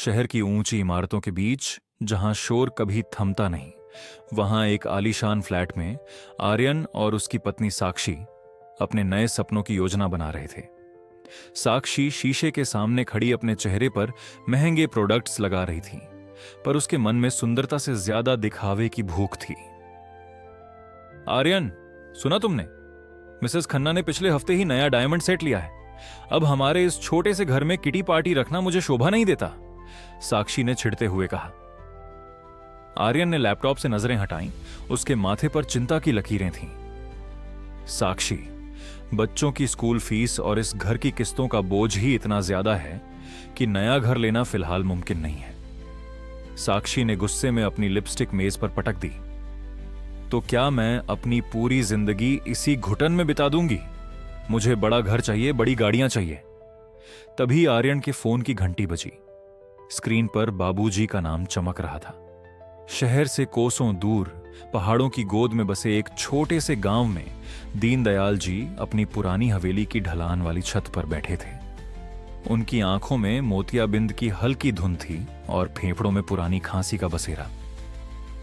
शहर की ऊंची इमारतों के बीच, जहां शोर कभी थमता नहीं, वहां एक आलीशान फ्लैट में आर्यन और उसकी पत्नी साक्षी अपने नए सपनों की योजना बना रहे थे। साक्षी शीशे के सामने खड़ी अपने चेहरे पर महंगे प्रोडक्ट्स लगा रही थी, पर उसके मन में सुंदरता से ज्यादा दिखावे की भूख थी। आर्यन, सुना तुमने? मिसेस खन्ना ने पिछले हफ्ते ही नया डायमंड सेट लिया है। अब हमारे इस छोटे से घर में किटी पार्टी रखना मुझे शोभा नहीं देता, साक्षी ने छिड़ते हुए कहा। आर्यन ने लैपटॉप से नजरें हटाईं। उसके माथे पर चिंता की लकीरें थीं। साक्षी, बच्चों की स्कूल फीस और इस घर की किस्तों का बोझ ही इतना ज्यादा है कि नया घर लेना फिलहाल मुमकिन नहीं है। साक्षी ने गुस्से में अपनी लिपस्टिक मेज पर पटक दी। तो क्या मैं अपनी पूरी जिंदगी इसी घुटन में बिता दूंगी? मुझे बड़ा घर चाहिए, बड़ी गाड़ियां चाहिए। तभी आर्यन के फोन की घंटी बजी। स्क्रीन पर बाबूजी का नाम चमक रहा था। शहर से कोसों दूर पहाड़ों की गोद में बसे एक छोटे से गांव में दीनदयाल जी अपनी पुरानी हवेली की ढलान वाली छत पर बैठे थे। उनकी आंखों में मोतियाबिंद की हल्की धुंध थी और फेफड़ों में पुरानी खांसी का बसेरा।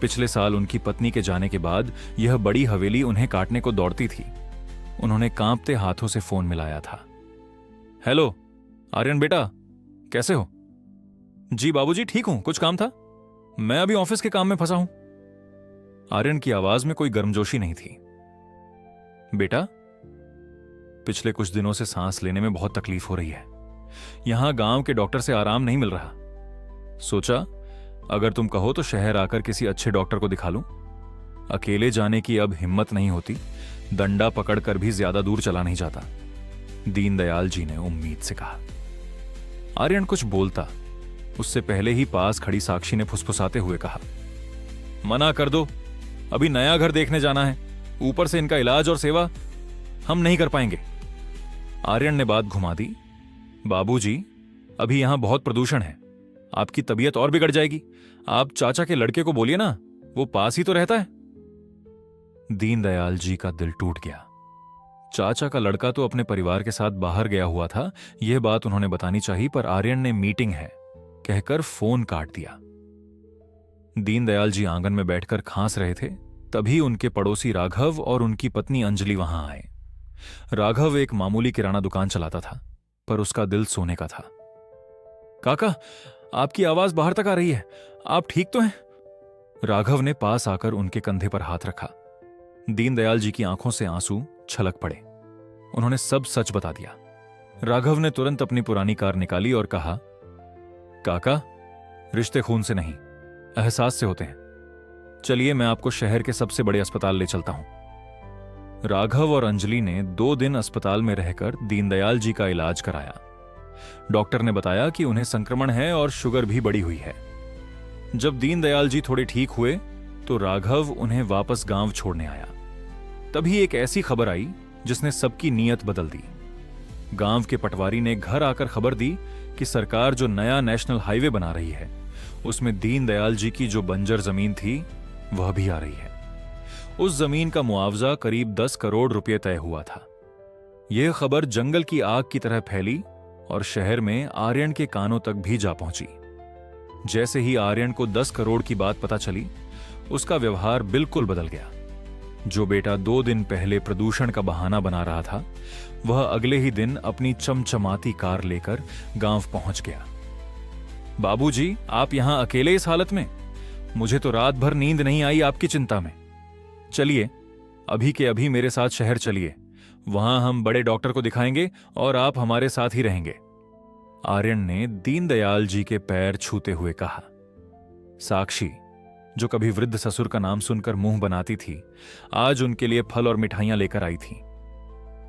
पिछले साल उनकी पत्नी के जाने के बाद यह बड़ी हवेली उन्हें काटने को दौड़ती थी। उन्होंने कांपते हाथों से फोन मिलाया था। हेलो आर्यन बेटा, कैसे हो? जी बाबूजी, ठीक हूं, कुछ काम था? मैं अभी ऑफिस के काम में फंसा हूं। आर्यन की आवाज में कोई गर्मजोशी नहीं थी। बेटा, पिछले कुछ दिनों से सांस लेने में बहुत तकलीफ हो रही है। यहां गांव के डॉक्टर से आराम नहीं मिल रहा। सोचा अगर तुम कहो तो शहर आकर किसी अच्छे डॉक्टर को दिखा लूं। अकेले जाने की अब हिम्मत नहीं होती। डंडा पकड़कर भी ज्यादा दूर चला नहीं जाता, दीनदयाल जी ने उम्मीद से कहा। आर्यन कुछ बोलता, उससे पहले ही पास खड़ी साक्षी ने फुसफुसाते हुए कहा, मना कर दो, अभी नया घर देखने जाना है। ऊपर से इनका इलाज और सेवा हम नहीं कर पाएंगे। आर्यन ने बात घुमा दी। बाबूजी, अभी यहां बहुत प्रदूषण है, आपकी तबीयत और बिगड़ जाएगी। आप चाचा के लड़के को बोलिए ना, वो पास ही तो रहता है। दीनदयाल जी का दिल टूट गया। चाचा का लड़का तो अपने परिवार के साथ बाहर गया हुआ था, यह बात उन्होंने बतानी चाहिए, पर आर्यन ने मीटिंग है कहकर फोन काट दिया। दीनदयाल जी आंगन में बैठकर खांस रहे थे, तभी उनके पड़ोसी राघव और उनकी पत्नी अंजलि वहां आए। राघव एक मामूली किराना दुकान चलाता था, पर उसका दिल सोने का था। काका, आपकी आवाज बाहर तक आ रही है, आप ठीक तो हैं? राघव ने पास आकर उनके कंधे पर हाथ रखा। दीनदयाल जी की आंखों से आंसू छलक पड़े। उन्होंने सब सच बता दिया। राघव ने तुरंत अपनी पुरानी कार निकाली और कहा, काका, रिश्ते खून से नहीं, एहसास से होते हैं। चलिए मैं आपको शहर के सबसे बड़े अस्पताल ले चलता हूं। राघव और अंजलि ने 2 दिन अस्पताल में रहकर दीनदयाल जी का इलाज कराया। डॉक्टर ने बताया कि उन्हें संक्रमण है और शुगर भी बढ़ी हुई है। जब दीनदयाल जी थोड़े ठीक हुए तो राघव उन्हें वापस गांव छोड़ने आया। तभी एक ऐसी खबर आई जिसने सबकी नीयत बदल दी। गांव के पटवारी ने घर आकर खबर दी कि सरकार जो नया नेशनल हाईवे बना रही है, उसमें दीनदयाल जी की जो बंजर जमीन थी वह भी आ रही है। उस जमीन का मुआवजा करीब 10 करोड़ रुपए तय हुआ था। यह खबर जंगल की आग की तरह फैली और शहर में आर्यन के कानों तक भी जा पहुंची। जैसे ही आर्यन को 10 करोड़ की बात पता चली, उसका व्यवहार बिल्कुल बदल गया। जो बेटा 2 दिन पहले प्रदूषण का बहाना बना रहा था, वह अगले ही दिन अपनी चमचमाती कार लेकर गांव पहुंच गया। बाबूजी, आप यहां अकेले इस हालत में? मुझे तो रात भर नींद नहीं आई आपकी चिंता में। चलिए अभी के अभी मेरे साथ शहर चलिए, वहां हम बड़े डॉक्टर को दिखाएंगे और आप हमारे साथ ही रहेंगे। आर्यन ने दीनदयाल जी के पैर छूते हुए कहा। साक्षी, जो कभी वृद्ध ससुर का नाम सुनकर मुंह बनाती थी, आज उनके लिए फल और मिठाइयां लेकर आई थी।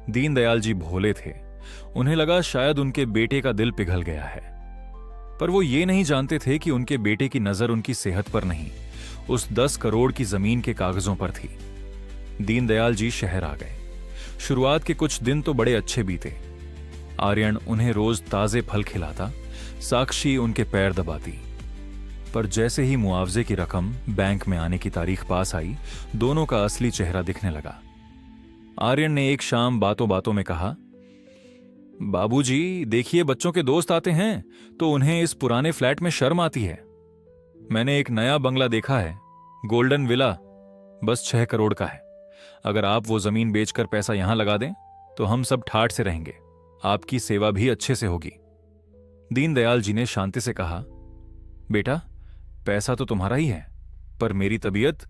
दीनदयाल जी भोले थे। उन्हें लगा शायद उनके बेटे का दिल पिघल गया है, पर वो ये नहीं जानते थे कि उनके बेटे की नजर उनकी सेहत पर नहीं, उस 10 करोड़ की जमीन के कागजों पर थी। दीनदयाल जी शहर आ गए। शुरुआत के कुछ दिन तो बड़े अच्छे बीते। आर्यन उन्हें रोज ताजे फल खिलाता, साक्षी उनके पैर दबाती। पर जैसे ही मुआवजे की रकम बैंक में आने की तारीख पास आई, दोनों का असली चेहरा दिखने लगा। आर्यन ने एक शाम बातों बातों में कहा, बाबूजी, देखिए बच्चों के दोस्त आते हैं तो उन्हें इस पुराने फ्लैट में शर्म आती है। मैंने एक नया बंगला देखा है, गोल्डन विला, बस 6 करोड़ का है। अगर आप वो जमीन बेचकर पैसा यहां लगा दें तो हम सब ठाठ से रहेंगे, आपकी सेवा भी अच्छे से होगी। दीनदयाल जी ने शांति से कहा, बेटा पैसा तो तुम्हारा ही है, पर मेरी तबीयत।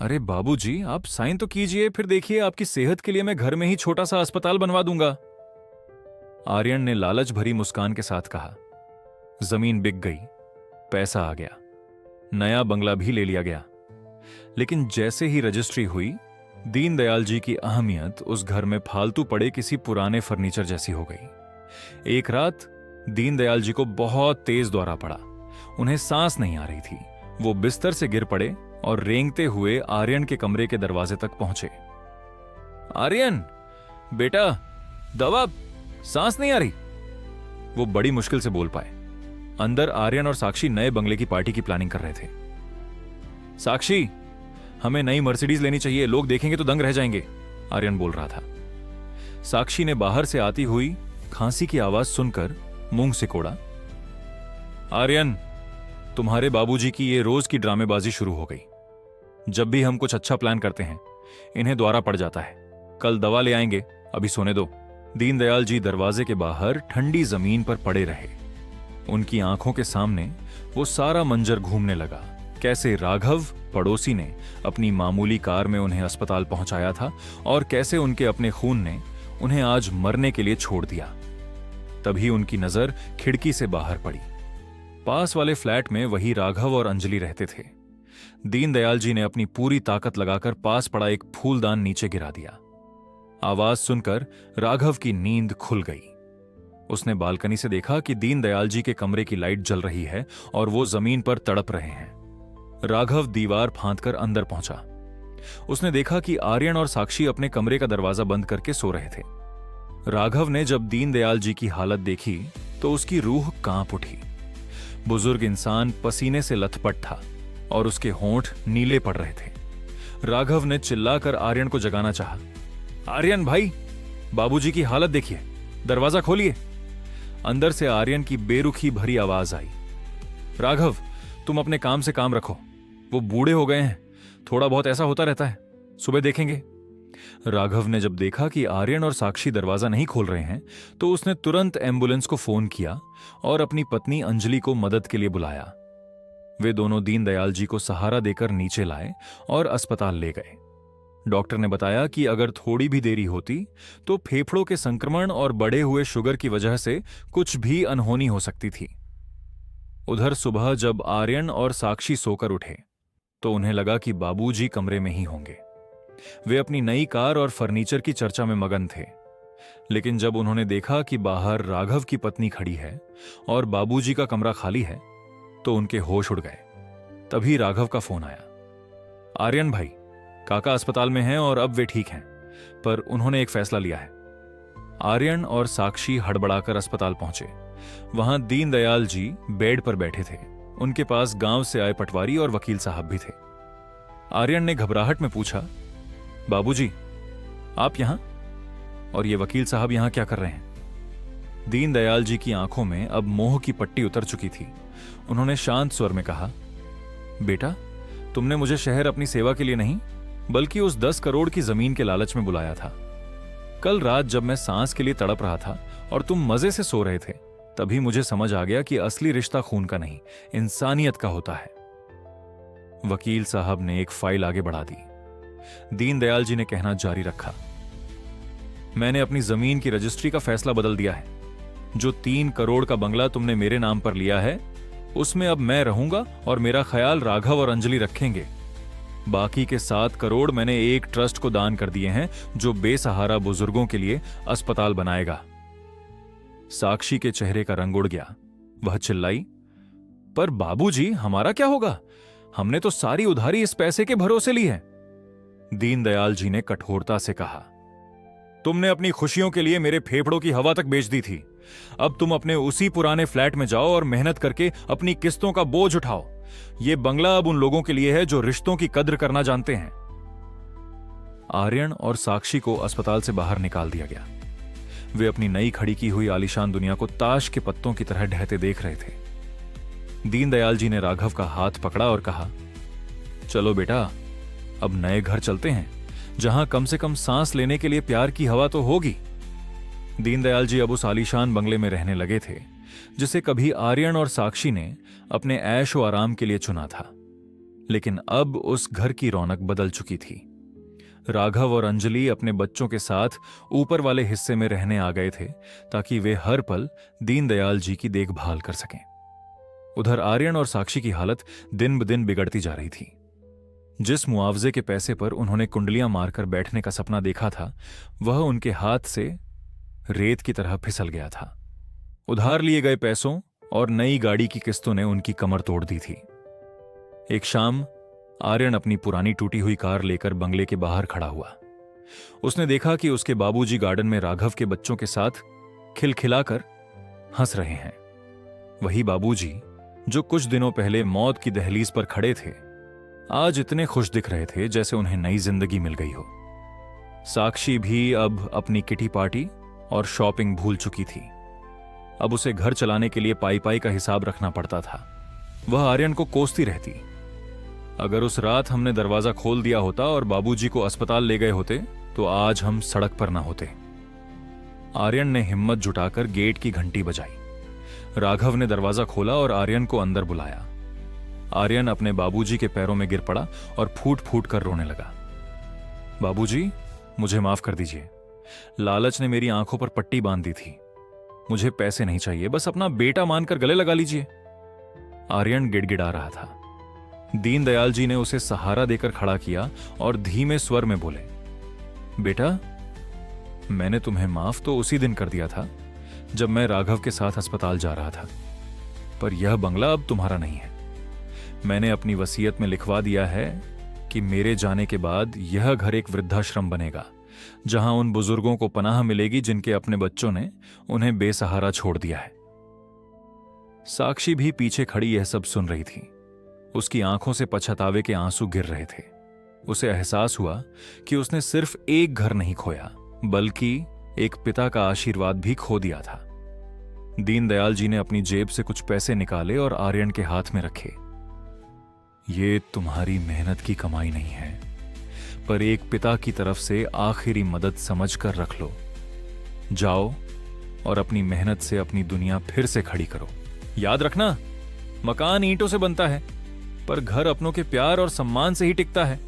अरे बाबूजी, आप साइन तो कीजिए, फिर देखिए आपकी सेहत के लिए मैं घर में ही छोटा सा अस्पताल बनवा दूंगा। आर्यन ने लालच भरी मुस्कान के साथ कहा। जमीन बिक गई, पैसा आ गया, नया बंगला भी ले लिया गया। लेकिन जैसे ही रजिस्ट्री हुई, दीनदयाल जी की अहमियत उस घर में फालतू पड़े किसी पुराने फर्नीचर जैसी हो गई। एक रात दीनदयाल जी को बहुत तेज दौरा पड़ा, उन्हें सांस नहीं आ रही थी। वो बिस्तर से गिर पड़े और रेंगते हुए आर्यन के कमरे के दरवाजे तक पहुंचे। आर्यन बेटा, दवा, सांस नहीं आ रही। वो बड़ी मुश्किल से बोल पाए। अंदर आर्यन और साक्षी नए बंगले की पार्टी की प्लानिंग कर रहे थे। साक्षी, हमें नई मर्सिडीज लेनी चाहिए, लोग देखेंगे तो दंग रह जाएंगे, आर्यन बोल रहा था। साक्षी ने बाहर से आती हुई खांसी की आवाज सुनकर मुंह सिकोड़ा। आर्यन, तुम्हारे बाबूजी की ये रोज की ड्रामेबाजी शुरू हो गई। जब भी हम कुछ अच्छा प्लान करते हैं इन्हें द्वारा पड़ जाता है। कल दवा ले आएंगे, अभी सोने दो। दीनदयाल जी दरवाजे के बाहर ठंडी जमीन पर पड़े रहे। उनकी आंखों के सामने वो सारा मंजर घूमने लगा, कैसे राघव पड़ोसी ने अपनी मामूली कार में उन्हें अस्पताल पहुंचाया था और कैसे उनके अपने खून ने उन्हें आज मरने के लिए छोड़ दिया। तभी उनकी नजर खिड़की से बाहर पड़ी। पास वाले फ्लैट में वही राघव और अंजलि रहते थे। दीनदयाल जी ने अपनी पूरी ताकत लगाकर पास पड़ा एक फूलदान नीचे गिरा दिया। आवाज सुनकर राघव की नींद खुल गई। उसने बालकनी से देखा कि दीनदयाल जी के कमरे की लाइट जल रही है और वो जमीन पर तड़प रहे हैं। राघव दीवार फांदकर अंदर पहुंचा। उसने देखा कि आर्यन और साक्षी अपने कमरे का दरवाजा बंद करके सो रहे थे। राघव ने जब दीनदयाल जी की हालत देखी तो उसकी रूह कांप उठी। बुजुर्ग इंसान पसीने से लथपथ था और उसके होंठ नीले पड़ रहे थे। राघव ने चिल्लाकर आर्यन को जगाना चाहा। आर्यन भाई, बाबूजी की हालत देखिए, दरवाजा खोलिए। अंदर से आर्यन की बेरुखी भरी आवाज आई। राघव, तुम अपने काम से काम रखो, वो बूढ़े हो गए हैं, थोड़ा बहुत ऐसा होता रहता है, सुबह देखेंगे। राघव ने जब देखा कि आर्यन और साक्षी दरवाजा नहीं खोल रहे हैं तो उसने तुरंत एम्बुलेंस को फोन किया और अपनी पत्नी अंजलि को मदद के लिए बुलाया। वे दोनों दीनदयाल जी को सहारा देकर नीचे लाए और अस्पताल ले गए। डॉक्टर ने बताया कि अगर थोड़ी भी देरी होती तो फेफड़ों के संक्रमण और बढ़े हुए शुगर की वजह से कुछ भी अनहोनी हो सकती थी। उधर सुबह जब आर्यन और साक्षी सोकर उठे तो उन्हें लगा कि बाबूजी कमरे में ही होंगे। वे अपनी नई कार और फर्नीचर की चर्चा में मगन थे। लेकिन जब उन्होंने देखा कि बाहर राघव की पत्नी खड़ी है और बाबूजी का कमरा खाली है तो उनके होश उड़ गए। तभी राघव का फोन आया। आर्यन भाई, काका अस्पताल में हैं और अब वे ठीक हैं, पर उन्होंने एक फैसला लिया है। आर्यन और साक्षी हड़बड़ाकर अस्पताल पहुंचे। वहां दीनदयाल जी बेड पर बैठे थे। उनके पास गांव से आए पटवारी और वकील साहब भी थे। आर्यन ने घबराहट में पूछा, बाबूजी, आप यहां? और ये वकील साहब यहां क्या कर रहे हैं? दीनदयाल जी की आंखों में अब मोह की पट्टी उतर चुकी थी। उन्होंने शांत स्वर में कहा, बेटा, तुमने मुझे शहर अपनी सेवा के लिए नहीं बल्कि उस 10 करोड़ की जमीन के लालच में बुलाया था। कल रात जब मैं सांस के लिए तड़प रहा था और तुम मजे से सो रहे थे, तभी मुझे समझ आ गया कि असली रिश्ता खून का नहीं, इंसानियत का होता है। वकील साहब ने एक फाइल आगे बढ़ा दी। दीनदयाल जी ने कहना जारी रखा, मैंने अपनी जमीन की रजिस्ट्री का फैसला बदल दिया है। जो 3 करोड़ का बंगला तुमने मेरे नाम पर लिया है उसमें अब मैं रहूंगा और मेरा ख्याल राघव और अंजलि रखेंगे। बाकी के 7 करोड़ मैंने एक ट्रस्ट को दान कर दिए हैं जो बेसहारा बुजुर्गों के लिए अस्पताल बनाएगा। साक्षी के चेहरे का रंग उड़ गया। वह चिल्लाई, पर बाबूजी, हमारा क्या होगा? हमने तो सारी उधारी इस पैसे के भरोसे ली है। दीनदयाल जी ने कठोरता से कहा, तुमने अपनी खुशियों के लिए मेरे फेफड़ों की हवा तक बेच दी थी। अब तुम अपने उसी पुराने फ्लैट में जाओ और मेहनत करके अपनी किस्तों का बोझ उठाओ। यह बंगला अब उन लोगों के लिए है जो रिश्तों की कद्र करना जानते हैं। आर्यन और साक्षी को अस्पताल से बाहर निकाल दिया गया। वे अपनी नई खड़ी की हुई आलीशान दुनिया को ताश के पत्तों की तरह ढहते देख रहे थे। दीनदयाल जी ने राघव का हाथ पकड़ा और कहा, चलो बेटा, अब नए घर चलते हैं, जहां कम से कम सांस लेने के लिए प्यार की हवा तो होगी। दीनदयाल जी अब उस आलीशान बंगले में रहने लगे थे जिसे कभी आर्यन और साक्षी ने अपने ऐश व आराम के लिए चुना था। लेकिन अब उस घर की रौनक बदल चुकी थी। राघव और अंजलि अपने बच्चों के साथ ऊपर वाले हिस्से में रहने आ गए थे ताकि वे हर पल दीनदयाल जी की देखभाल कर सकें। उधर आर्यन और साक्षी की हालत दिन ब दिन बिगड़ती जा रही थी। जिस मुआवजे के पैसे पर उन्होंने कुंडलियां मारकर बैठने का सपना देखा था, वह उनके हाथ से रेत की तरह फिसल गया था। उधार लिए गए पैसों और नई गाड़ी की किस्तों ने उनकी कमर तोड़ दी थी। एक शाम आर्यन अपनी पुरानी टूटी हुई कार लेकर बंगले के बाहर खड़ा हुआ। उसने देखा कि उसके बाबूजी गार्डन में राघव के बच्चों के साथ खिलखिलाकर हंस रहे हैं। वही बाबूजी जो कुछ दिनों पहले मौत की दहलीज पर खड़े थे, आज इतने खुश दिख रहे थे जैसे उन्हें नई जिंदगी मिल गई हो। साक्षी भी अब अपनी किटी पार्टी और शॉपिंग भूल चुकी थी। अब उसे घर चलाने के लिए पाई पाई का हिसाब रखना पड़ता था। वह आर्यन को कोसती रहती, अगर उस रात हमने दरवाजा खोल दिया होता और बाबूजी को अस्पताल ले गए होते तो आज हम सड़क पर ना होते। आर्यन ने हिम्मत जुटाकर गेट की घंटी बजाई। राघव ने दरवाजा खोला और आर्यन को अंदर बुलाया। आर्यन अपने बाबूजी के पैरों में गिर पड़ा और फूट फूट कर रोने लगा। बाबूजी, मुझे माफ कर दीजिए। लालच ने मेरी आंखों पर पट्टी बांध दी थी। मुझे पैसे नहीं चाहिए, बस अपना बेटा मानकर गले लगा लीजिए। आर्यन गिड़गिड़ा रहा था। दीनदयाल जी ने उसे सहारा देकर खड़ा किया और धीमे स्वर में बोले, बेटा, मैंने तुम्हें माफ तो उसी दिन कर दिया था जब मैं राघव के साथ अस्पताल जा रहा था, पर यह बंगला अब तुम्हारा नहीं है। मैंने अपनी वसीयत में लिखवा दिया है कि मेरे जाने के बाद यह घर एक वृद्धाश्रम बनेगा, जहां उन बुजुर्गों को पनाह मिलेगी जिनके अपने बच्चों ने उन्हें बेसहारा छोड़ दिया है। साक्षी भी पीछे खड़ी यह सब सुन रही थी। उसकी आंखों से पछतावे के आंसू गिर रहे थे। उसे एहसास हुआ कि उसने सिर्फ एक घर नहीं खोया, बल्कि एक पिता का आशीर्वाद भी खो दिया था। दीनदयाल जी ने अपनी जेब से कुछ पैसे निकाले और आर्यन के हाथ में रखे। ये तुम्हारी मेहनत की कमाई नहीं है, पर एक पिता की तरफ से आखिरी मदद समझकर रख लो। जाओ और अपनी मेहनत से अपनी दुनिया फिर से खड़ी करो। याद रखना, मकान ईंटों से बनता है, पर घर अपनों के प्यार और सम्मान से ही टिकता है।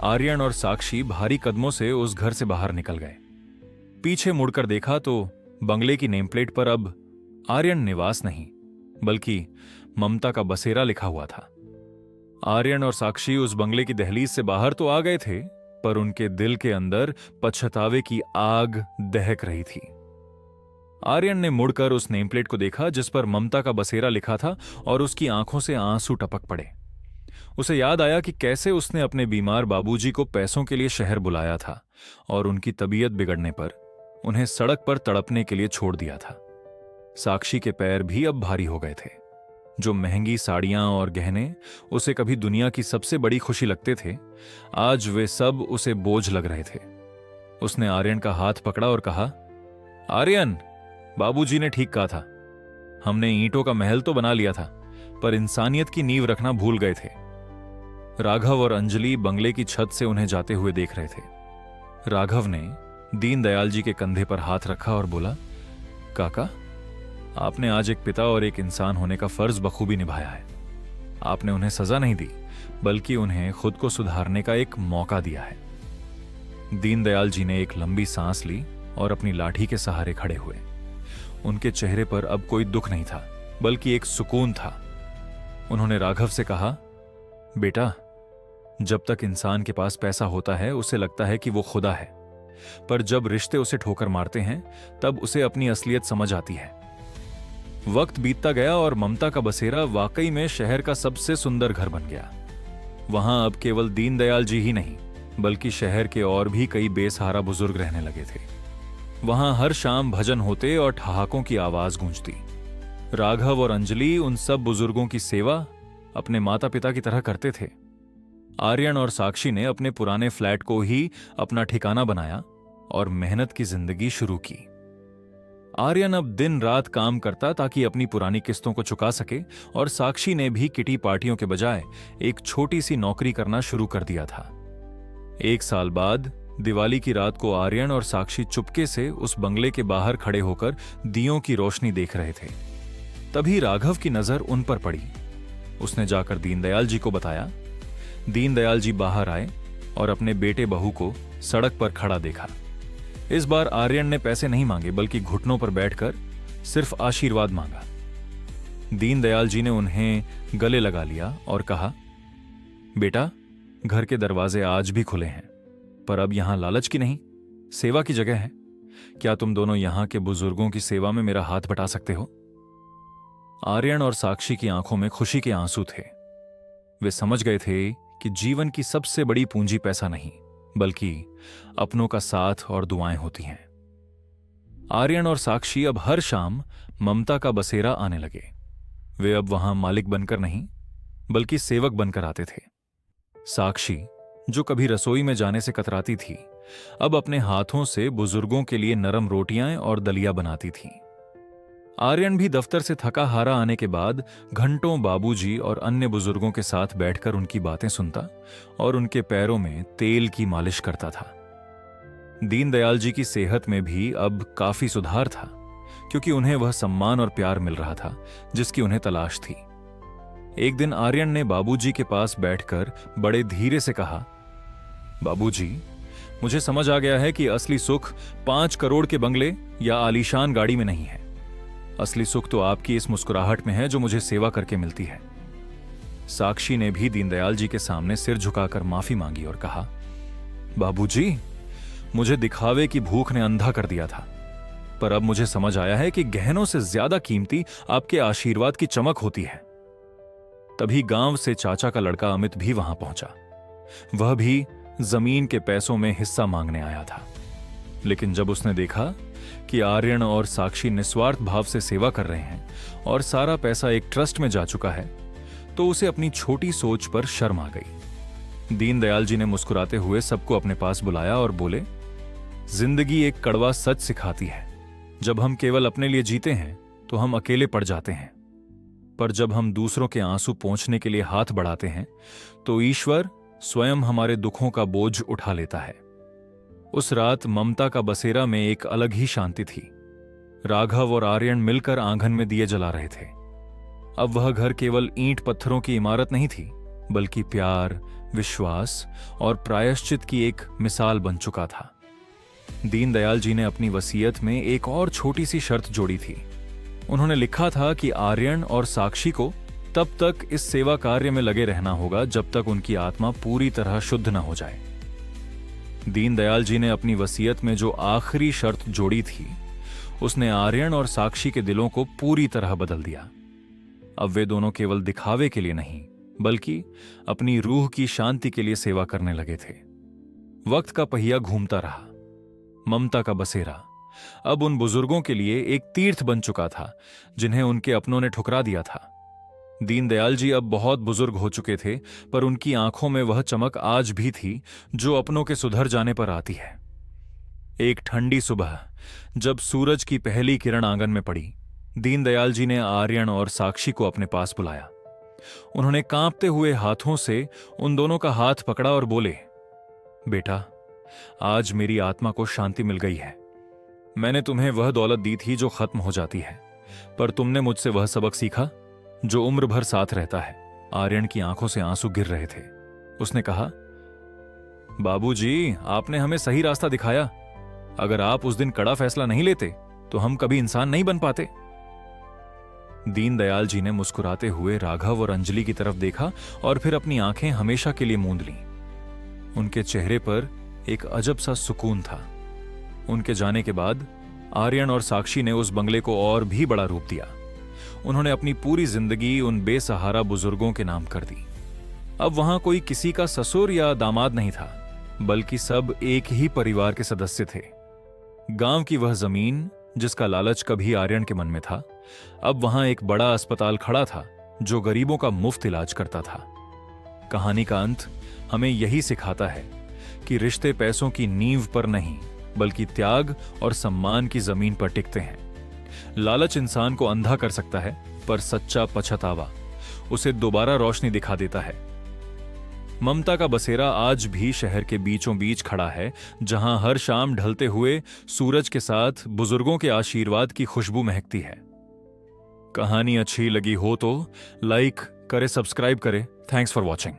आर्यन और साक्षी भारी कदमों से उस घर से बाहर निकल गए। पीछे मुड़कर देखा तो बंगले की नेम प्लेट पर अब आर्यन निवास नहीं, बल्कि ममता का बसेरा लिखा हुआ था। आर्यन और साक्षी उस बंगले की दहलीज से बाहर तो आ गए थे, पर उनके दिल के अंदर पछतावे की आग दहक रही थी। आर्यन ने मुड़कर उस नेम प्लेट को देखा जिस पर ममता का बसेरा लिखा था और उसकी आंखों से आंसू टपक पड़े। उसे याद आया कि कैसे उसने अपने बीमार बाबूजी को पैसों के लिए शहर बुलाया था और उनकी तबीयत बिगड़ने पर उन्हें सड़क पर तड़पने के लिए छोड़ दिया था। साक्षी के पैर भी अब भारी हो गए थे। जो महंगी साड़ियां और गहने उसे कभी दुनिया की सबसे बड़ी खुशी लगते थे, आज वे सब उसे बोझ लग रहे थे। उसने आर्यन का हाथ पकड़ा और कहा, आर्यन, बाबूजी ने ठीक कहा था। हमने ईंटों का महल तो बना लिया था, पर इंसानियत की नींव रखना भूल गए थे। राघव और अंजलि बंगले की छत से उन्हें जाते हुए देख रहे थे। राघव ने दीनदयाल जी के कंधे पर हाथ रखा और बोला, काका, आपने आज एक पिता और एक इंसान होने का फर्ज बखूबी निभाया है। आपने उन्हें सजा नहीं दी, बल्कि उन्हें खुद को सुधारने का एक मौका दिया है। दीनदयाल जी ने एक लंबी सांस ली और अपनी लाठी के सहारे खड़े हुए। उनके चेहरे पर अब कोई दुख नहीं था, बल्कि एक सुकून था। उन्होंने राघव से कहा, बेटा, जब तक इंसान के पास पैसा होता है उसे लगता है कि वो खुदा है, पर जब रिश्ते उसे ठोकर मारते हैं तब उसे अपनी असलियत समझ आती है। वक्त बीतता गया और ममता का बसेरा वाकई में शहर का सबसे सुंदर घर बन गया। वहां अब केवल दीनदयाल जी ही नहीं, बल्कि शहर के और भी कई बेसहारा बुजुर्ग रहने लगे थे। वहां हर शाम भजन होते और ठहाकों की आवाज गूंजती। राघव और अंजलि उन सब बुजुर्गों की सेवा अपने माता पिता की तरह करते थे। आर्यन और साक्षी ने अपने पुराने फ्लैट को ही अपना ठिकाना बनाया और मेहनत की जिंदगी शुरू की। आर्यन अब दिन रात काम करता ताकि अपनी पुरानी किस्तों को चुका सके, और साक्षी ने भी किटी पार्टियों के बजाय एक छोटी सी नौकरी करना शुरू कर दिया था। 1 साल बाद दिवाली की रात को आर्यन और साक्षी चुपके से उस बंगले के बाहर खड़े होकर दियों की रोशनी देख रहे थे। तभी राघव की नजर उन पर पड़ी। उसने जाकर दीनदयाल जी को बताया। दीनदयाल जी बाहर आए और अपने बेटे बहू को सड़क पर खड़ा देखा। इस बार आर्यन ने पैसे नहीं मांगे, बल्कि घुटनों पर बैठकर सिर्फ आशीर्वाद मांगा। दीनदयाल जी ने उन्हें गले लगा लिया और कहा, बेटा, घर के दरवाजे आज भी खुले हैं, पर अब यहां लालच की नहीं, सेवा की जगह है। क्या तुम दोनों यहां के बुजुर्गों की सेवा में मेरा हाथ बटा सकते हो? आर्यन और साक्षी की आंखों में खुशी के आंसू थे। वे समझ गए थे कि जीवन की सबसे बड़ी पूंजी पैसा नहीं, बल्कि अपनों का साथ और दुआएं होती हैं। आर्यन और साक्षी अब हर शाम ममता का बसेरा आने लगे। वे अब वहां मालिक बनकर नहीं, बल्कि सेवक बनकर आते थे। साक्षी, जो कभी रसोई में जाने से कतराती थी, अब अपने हाथों से बुजुर्गों के लिए नरम रोटियां और दलिया बनाती थी। आर्यन भी दफ्तर से थका हारा आने के बाद घंटों बाबूजी और अन्य बुजुर्गों के साथ बैठकर उनकी बातें सुनता और उनके पैरों में तेल की मालिश करता था। दीनदयाल जी की सेहत में भी अब काफी सुधार था, क्योंकि उन्हें वह सम्मान और प्यार मिल रहा था जिसकी उन्हें तलाश थी। एक दिन आर्यन ने बाबूजी के पास बैठकर बड़े धीरे से कहा, बाबूजी, मुझे समझ आ गया है कि असली सुख 5 करोड़ के बंगले या आलीशान गाड़ी में नहीं है। असली सुख तो आपकी इस मुस्कुराहट में है जो मुझे सेवा करके मिलती है। साक्षी ने भी दीनदयाल जी के सामने सिर झुकाकर माफी मांगी और कहा, बाबूजी, मुझे दिखावे की भूख ने अंधा कर दिया था, पर अब मुझे समझ आया है कि गहनों से ज्यादा कीमती आपके आशीर्वाद की चमक होती है। तभी गांव से चाचा का लड़का अमित भी वहां पहुंचा। वह भी जमीन के पैसों में हिस्सा मांगने आया था, लेकिन जब उसने देखा कि आर्यन और साक्षी निस्वार्थ भाव से सेवा कर रहे हैं और सारा पैसा एक ट्रस्ट में जा चुका है, तो उसे अपनी छोटी सोच पर शर्म आ गई। दीनदयाल जी ने मुस्कुराते हुए सबको अपने पास बुलाया और बोले, जिंदगी एक कड़वा सच सिखाती है। जब हम केवल अपने लिए जीते हैं तो हम अकेले पड़ जाते हैं, पर जब हम दूसरों के आंसू पोंछने के लिए हाथ बढ़ाते हैं तो ईश्वर स्वयं हमारे दुखों का बोझ उठा लेता है। उस रात ममता का बसेरा में एक अलग ही शांति थी। राघव और आर्यन मिलकर आंगन में दिए जला रहे थे। अब वह घर केवल ईंट पत्थरों की इमारत नहीं थी, बल्कि प्यार, विश्वास और प्रायश्चित की एक मिसाल बन चुका था। दीनदयाल जी ने अपनी वसीयत में एक और छोटी सी शर्त जोड़ी थी। उन्होंने लिखा था कि आर्यन और साक्षी को तब तक इस सेवा कार्य में लगे रहना होगा जब तक उनकी आत्मा पूरी तरह शुद्ध न हो जाए। दीनदयाल जी ने अपनी वसीयत में जो आखिरी शर्त जोड़ी थी, उसने आर्यन और साक्षी के दिलों को पूरी तरह बदल दिया। अब वे दोनों केवल दिखावे के लिए नहीं, बल्कि अपनी रूह की शांति के लिए सेवा करने लगे थे। वक्त का पहिया घूमता रहा। ममता का बसेरा अब उन बुजुर्गों के लिए एक तीर्थ बन चुका था जिन्हें उनके अपनों ने ठुकरा दिया था। दीनदयाल जी अब बहुत बुजुर्ग हो चुके थे, पर उनकी आंखों में वह चमक आज भी थी जो अपनों के सुधर जाने पर आती है। एक ठंडी सुबह जब सूरज की पहली किरण आंगन में पड़ी, दीनदयाल जी ने आर्यन और साक्षी को अपने पास बुलाया। उन्होंने कांपते हुए हाथों से उन दोनों का हाथ पकड़ा और बोले, बेटा, आज मेरी आत्मा को शांति मिल गई है। मैंने तुम्हें वह दौलत दी थी जो खत्म हो जाती है, पर तुमने मुझसे वह सबक सीखा जो उम्र भर साथ रहता है। आर्यन की आंखों से आंसू गिर रहे थे। उसने कहा, बाबूजी, आपने हमें सही रास्ता दिखाया। अगर आप उस दिन कड़ा फैसला नहीं लेते तो हम कभी इंसान नहीं बन पाते। दीनदयाल जी ने मुस्कुराते हुए राघव और अंजलि की तरफ देखा और फिर अपनी आंखें हमेशा के लिए मूंद लीं। उनके चेहरे पर एक अजब सा सुकून था। उनके जाने के बाद आर्यन और साक्षी ने उस बंगले को और भी बड़ा रूप दिया। उन्होंने अपनी पूरी जिंदगी उन बेसहारा बुजुर्गों के नाम कर दी। अब वहां कोई किसी का ससुर या दामाद नहीं था, बल्कि सब एक ही परिवार के सदस्य थे। गांव की वह जमीन जिसका लालच कभी आर्यन के मन में था, अब वहां एक बड़ा अस्पताल खड़ा था जो गरीबों का मुफ्त इलाज करता था। कहानी का अंत हमें यही सिखाता है कि रिश्ते पैसों की नींव पर नहीं, बल्कि त्याग और सम्मान की जमीन पर टिकते हैं। लालच इंसान को अंधा कर सकता है, पर सच्चा पछतावा उसे दोबारा रोशनी दिखा देता है। ममता का बसेरा आज भी शहर के बीचों बीच खड़ा है, जहां हर शाम ढलते हुए सूरज के साथ बुजुर्गों के आशीर्वाद की खुशबू महकती है। कहानी अच्छी लगी हो तो लाइक करे, सब्सक्राइब करे। Thanks for watching.